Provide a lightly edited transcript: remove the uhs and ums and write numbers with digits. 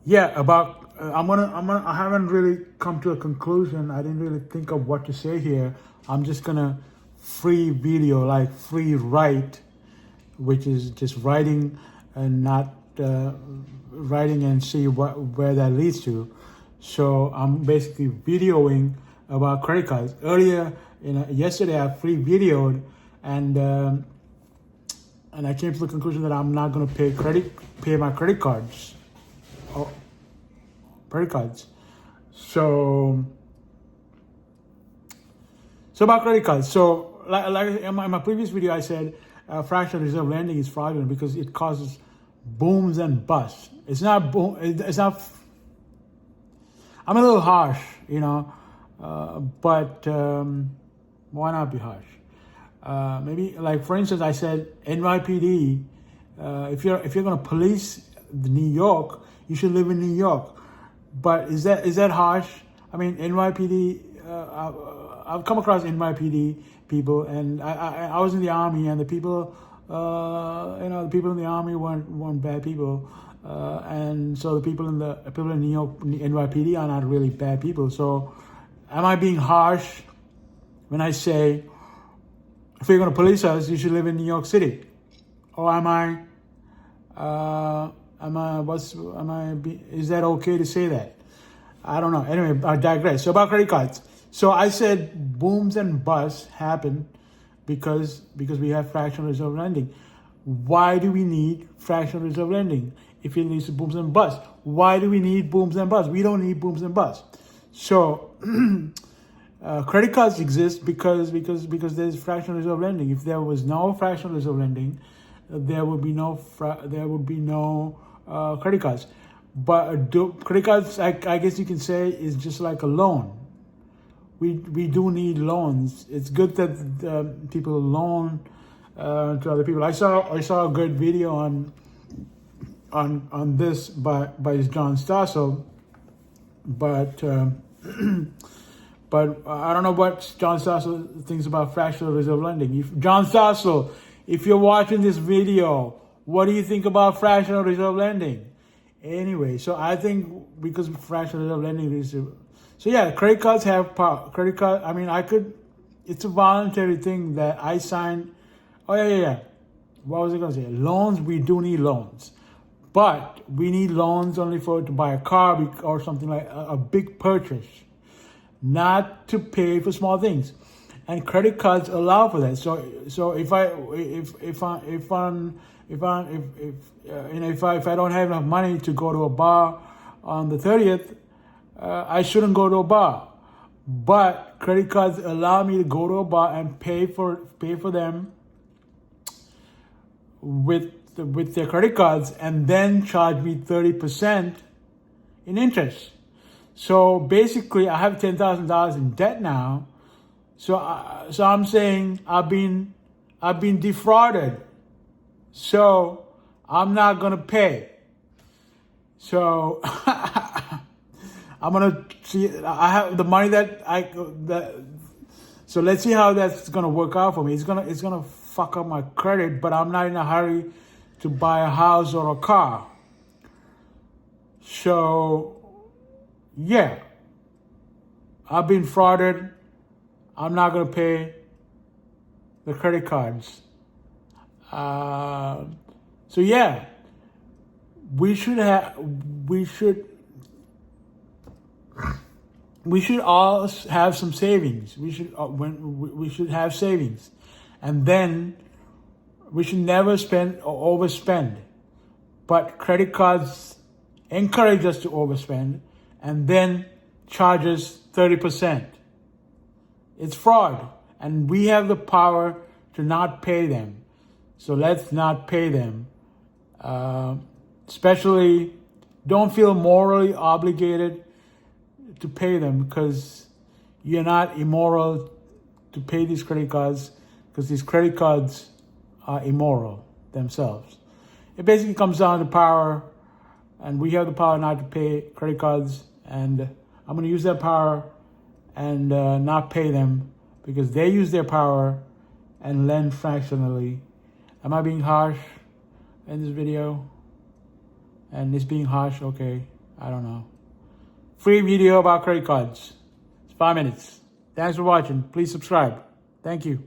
Yeah, about I haven't really come to a conclusion. I didn't really think of what to say here. I'm just gonna free video, like free write, which is just writing and not writing and see where that leads to. So I'm basically videoing about credit cards. Earlier, yesterday I free videoed, and and I came to the conclusion that I'm not gonna pay my credit cards. Oh, credit cards. So about credit cards. So like in my previous video, I said fractional reserve lending is fraudulent because it causes booms and busts. It's not boom. It's not. I'm a little harsh, but why not be harsh? Maybe like for instance, I said NYPD. If you're gonna police New York, you should live in New York. But is that harsh? I mean, NYPD. I've come across NYPD people, and I was in the army, and the people, the people in the army weren't bad people, and so the people in New York NYPD are not really bad people. So, am I being harsh when I say if you're going to police us, you should live in New York City, or am I? Is that okay to say that? I don't know. Anyway, I digress. So about credit cards. So I said booms and busts happen because we have fractional reserve lending. Why do we need fractional reserve lending if it leads to booms and busts? Why do we need booms and busts? We don't need booms and busts. So credit cards exist because there's fractional reserve lending. If there was no fractional reserve lending, there would be no credit cards. But credit cards, I guess you can say, is just like a loan. We do need loans. It's good that people loan to other people. I saw a good video on this by John Stossel, but but I don't know what John Stossel thinks about fractional reserve lending. John Stossel, if you're watching this video, what do you think about fractional reserve lending? Anyway, so I think because fractional reserve lending is, so yeah, credit cards have power. Credit card, I mean, it's a voluntary thing that I signed. Oh yeah. What was I going to say? Loans, we do need loans. But we need loans only to buy a car or something like a big purchase, not to pay for small things. And credit cards allow for that. So if I don't have enough money to go to a bar on the 30th, I shouldn't go to a bar. But credit cards allow me to go to a bar and pay for them with their credit cards, and then charge me 30% in interest. So basically, I have $10,000 in debt now. So I'm saying I've been defrauded. So I'm not gonna pay. So I'm gonna see. I have the money so let's see how that's gonna work out for me. It's gonna fuck up my credit, but I'm not in a hurry to buy a house or a car. So yeah, I've been frauded. I'm not gonna pay the credit cards. So yeah, we should all have some savings. We should have savings, and then we should never spend or overspend. But credit cards encourage us to overspend and then charge us 30%. It's fraud, and we have the power to not pay them. So let's not pay them. Especially, don't feel morally obligated to pay them, because you're not immoral to pay these credit cards, because these credit cards are immoral themselves. It basically comes down to power, and we have the power not to pay credit cards, and I'm going to use that power and not pay them, because they use their power and lend fractionally. Am I being harsh in this video? And it's being harsh, okay. I don't know. Free video about credit cards. It's 5 minutes. Thanks for watching. Please subscribe. Thank you.